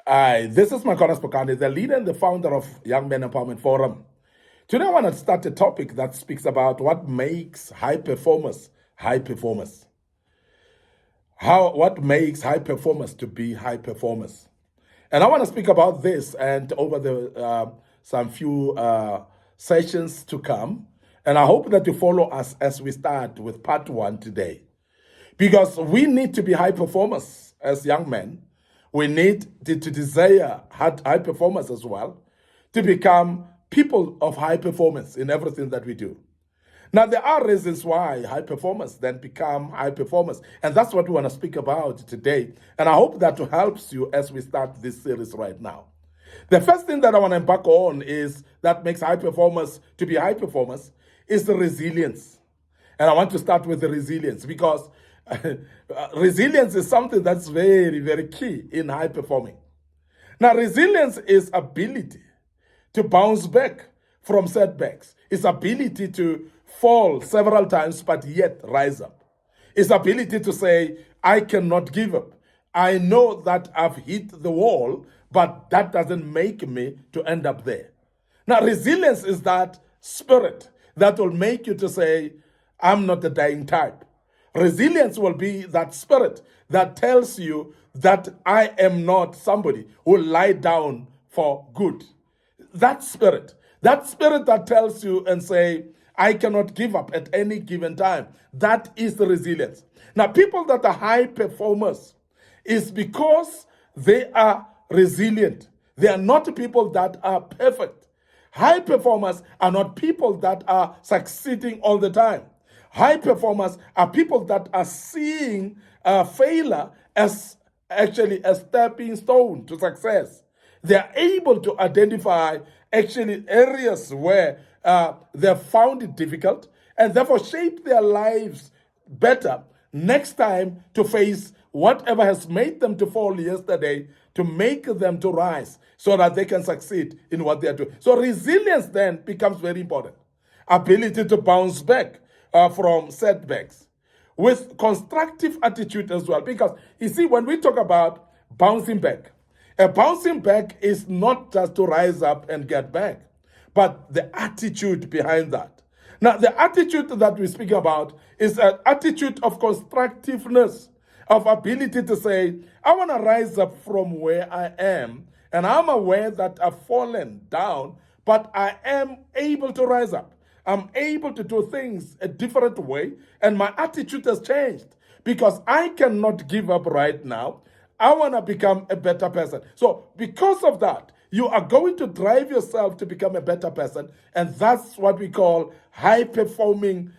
Hi, this is Micornus, Phokane, the leader and the founder of Young Men Empowerment Forum. Today, I want to start a topic that speaks about what makes high performers high performers. What makes high performers to be high performers. And I want to speak about this and over the some few sessions to come. And I hope that you follow us as we start with part one today. Because we need to be high performers as young men. We need to desire high performance as well, to become people of high performance in everything that we do. Now, there are reasons why high performers then become high performers. And that's what we want to speak about today. And I hope that helps you as we start this series right now. The first thing that I want to embark on is that makes high performers to be high performers is the resilience. And I want to start with the resilience because resilience is something that's very, very key in high performing. Now, resilience is ability to bounce back from setbacks. It's ability to fall several times but yet rise up. It's ability to say, I cannot give up. I know that I've hit the wall, but that doesn't make me to end up there. Now, resilience is that spirit that will make you to say, I'm not the dying type. Resilience will be that spirit that tells you that I am not somebody who will lie down for good. That spirit that tells you and say, I cannot give up at any given time. That is the resilience. Now, people that are high performers is because they are resilient. They are not people that are perfect. High performers are not people that are succeeding all the time. High performers are people that are seeing failure as actually a stepping stone to success. They are able to identify actually areas where they found it difficult and therefore shape their lives better next time to face whatever has made them to fall yesterday to make them to rise so that they can succeed in what they are doing. So resilience then becomes very important. Ability to bounce back from setbacks with constructive attitude as well. Because you see, when we talk about bouncing back, a bouncing back is not just to rise up and get back, but the attitude behind that. Now, the attitude that we speak about is an attitude of constructiveness, of ability to say, I want to rise up from where I am, and I'm aware that I've fallen down, but I am able to rise up. I'm able to do things a different way, and my attitude has changed because I cannot give up right now. I want to become a better person. So, because of that, you are going to drive yourself to become a better person, and that's what we call high performing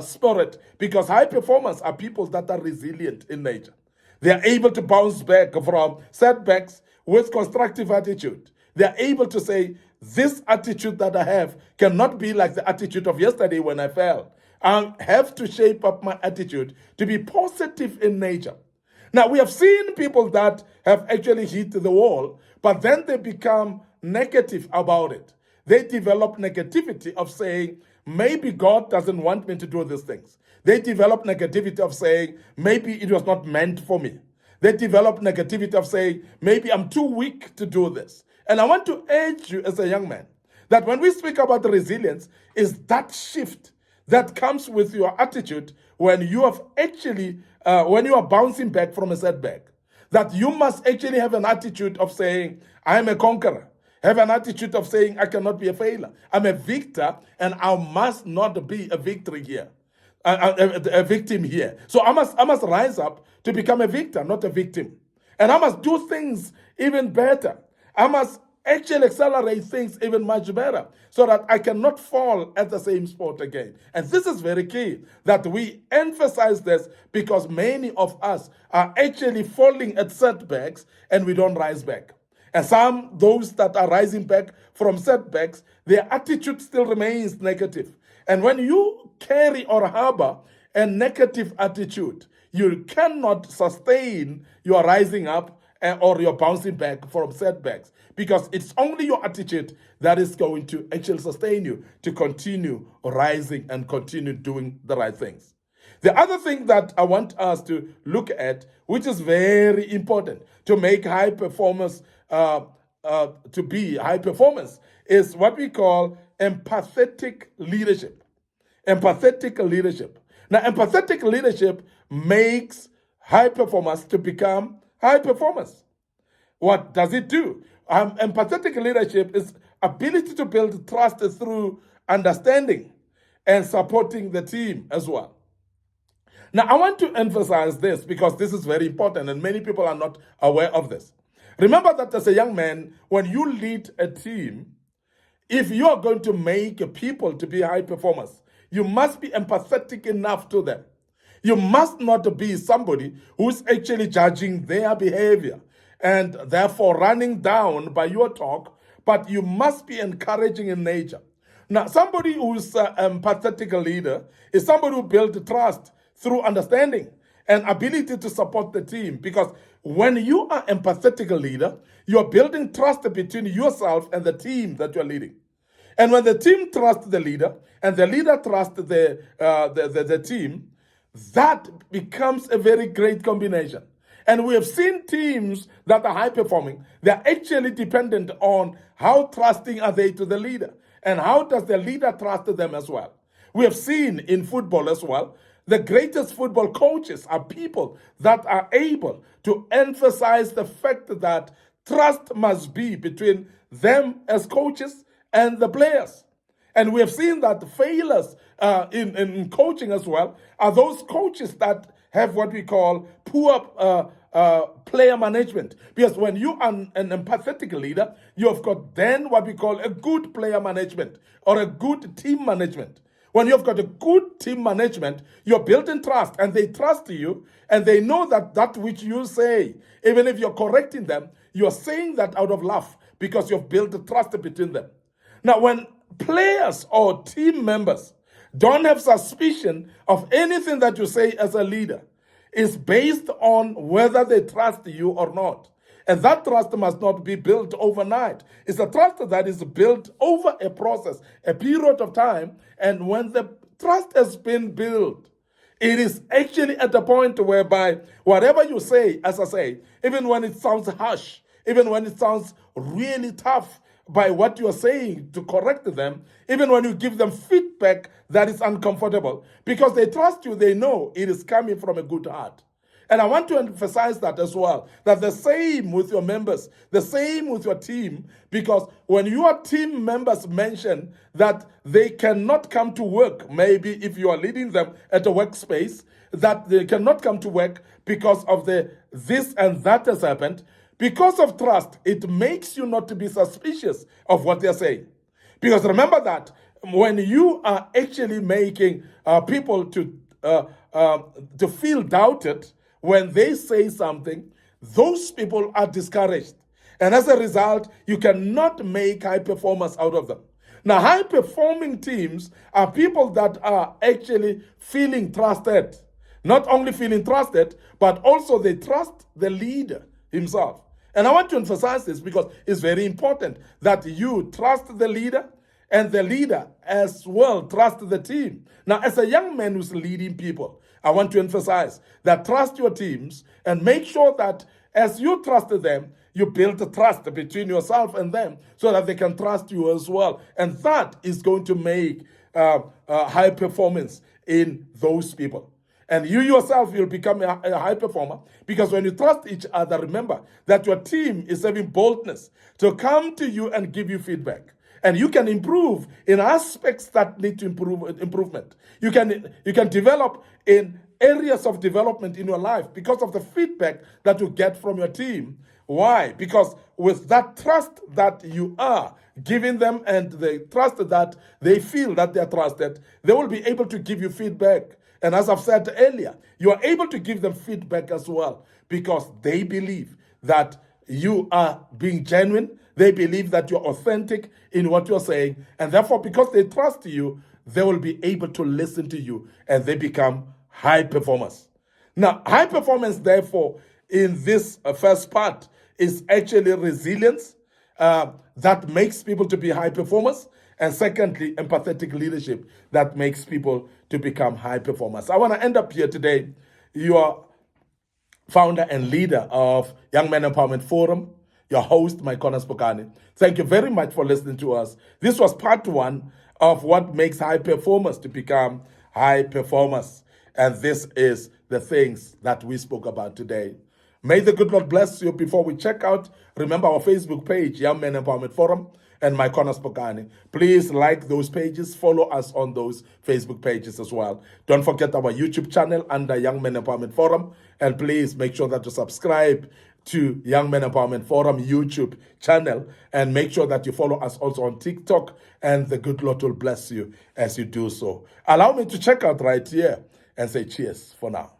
spirit. Because high performers are people that are resilient in nature. They are able to bounce back from setbacks with constructive attitude. They are able to say, this attitude that I have cannot be like the attitude of yesterday when I fell. I have to shape up my attitude to be positive in nature. Now, we have seen people that have actually hit the wall, but then they become negative about it. They develop negativity of saying, maybe God doesn't want me to do these things. They develop negativity of saying, maybe it was not meant for me. They develop negativity of saying, maybe I'm too weak to do this. And I want to urge you as a young man that when we speak about resilience, is that shift that comes with your attitude when you have actually, when you are bouncing back from a setback. That you must actually have an attitude of saying, I am a conqueror. Have an attitude of saying, I cannot be a failure. I'm a victor and I must not be a victory here. A victim here. So I must rise up to become a victor, not a victim. And I must do things even better. I must actually accelerate things even much better so that I cannot fall at the same spot again. And this is very key that we emphasize this because many of us are actually falling at setbacks and we don't rise back. And those that are rising back from setbacks, their attitude still remains negative. And when you carry or harbor a negative attitude, you cannot sustain your rising up or your bouncing back from setbacks because it's only your attitude that is going to actually sustain you to continue rising and continue doing the right things. The other thing that I want us to look at, which is very important to make high performance, to be high performance, is what we call empathetic leadership. Empathetic leadership. Now, empathetic leadership makes high performance to become high performance. What does it do? Empathetic leadership is ability to build trust through understanding and supporting the team as well. Now, I want to emphasize this because this is very important and many people are not aware of this. Remember that as a young man, when you lead a team, if you are going to make people to be high performers, you must be empathetic enough to them. You must not be somebody who's actually judging their behavior and therefore running down by your talk, but you must be encouraging in nature. Now, somebody who's an empathetic leader is somebody who builds trust through understanding and ability to support the team. Because when you are an empathetic leader, you're building trust between yourself and the team that you're leading. And when the team trusts the leader and the leader trusts the team, that becomes a very great combination. And we have seen teams that are high performing. They're actually dependent on how trusting are they to the leader and how does the leader trust them as well. We have seen in football as well, the greatest football coaches are people that are able to emphasize the fact that trust must be between them as coaches and the players. And we have seen that failures in coaching as well are those coaches that have what we call poor player management. Because when you are an empathetic leader, you have got then what we call a good player management or a good team management. When you've got a good team management, you're building trust and they trust you and they know that that which you say, even if you're correcting them, you're saying that out of love because you've built trust between them. Now, when players or team members don't have suspicion of anything that you say as a leader, it's based on whether they trust you or not. And that trust must not be built overnight. It's a trust that is built over a process, a period of time. And when the trust has been built, it is actually at the point whereby whatever you say, as I say, even when it sounds harsh, even when it sounds really tough by what you're saying to correct them, even when you give them feedback that is uncomfortable, because they trust you, they know it is coming from a good heart. And I want to emphasize that as well, that the same with your members, the same with your team, because when your team members mention that they cannot come to work, maybe if you are leading them at a workspace, that they cannot come to work because of this and that has happened, because of trust, it makes you not to be suspicious of what they're saying. Because remember that when you are actually making people to feel doubted, when they say something, those people are discouraged. And as a result, you cannot make high performers out of them. Now, high performing teams are people that are actually feeling trusted. Not only feeling trusted, but also they trust the leader himself. And I want to emphasize this because it's very important that you trust the leader and the leader as well trust the team. Now, as a young man who's leading people, I want to emphasize that trust your teams and make sure that as you trust them, you build a trust between yourself and them so that they can trust you as well. And that is going to make high performance in those people. And you yourself will become a high performer because when you trust each other, remember that your team is having boldness to come to you and give you feedback. And you can improve in aspects that need to improvement. You can develop in areas of development in your life because of the feedback that you get from your team. Why? Because with that trust that you are giving them and the trust that they feel that they are trusted, they will be able to give you feedback. And as I've said earlier, you are able to give them feedback as well because they believe that you are being genuine. They believe that you're authentic in what you're saying. And therefore, because they trust you, they will be able to listen to you and they become high performers. Now, high performance, therefore, in this first part is actually resilience that makes people to be high performers. And secondly, empathetic leadership that makes people to become high performers. I want to end up here today. You are founder and leader of Young Men Empowerment Forum, your host, Micornus Phokane. Thank you very much for listening to us. This was part one of what makes high performers to become high performers. And this is the things that we spoke about today. May the good Lord bless you. Before we check out, remember our Facebook page, Young Men Empowerment Forum, and Micornus Phokane. Please like those pages, follow us on those Facebook pages as well. Don't forget our YouTube channel under Young Men Empowerment Forum, and please make sure that you subscribe to Young Men Empowerment Forum YouTube channel, and make sure that you follow us also on TikTok, and the good Lord will bless you as you do so. Allow me to check out right here and say cheers for now.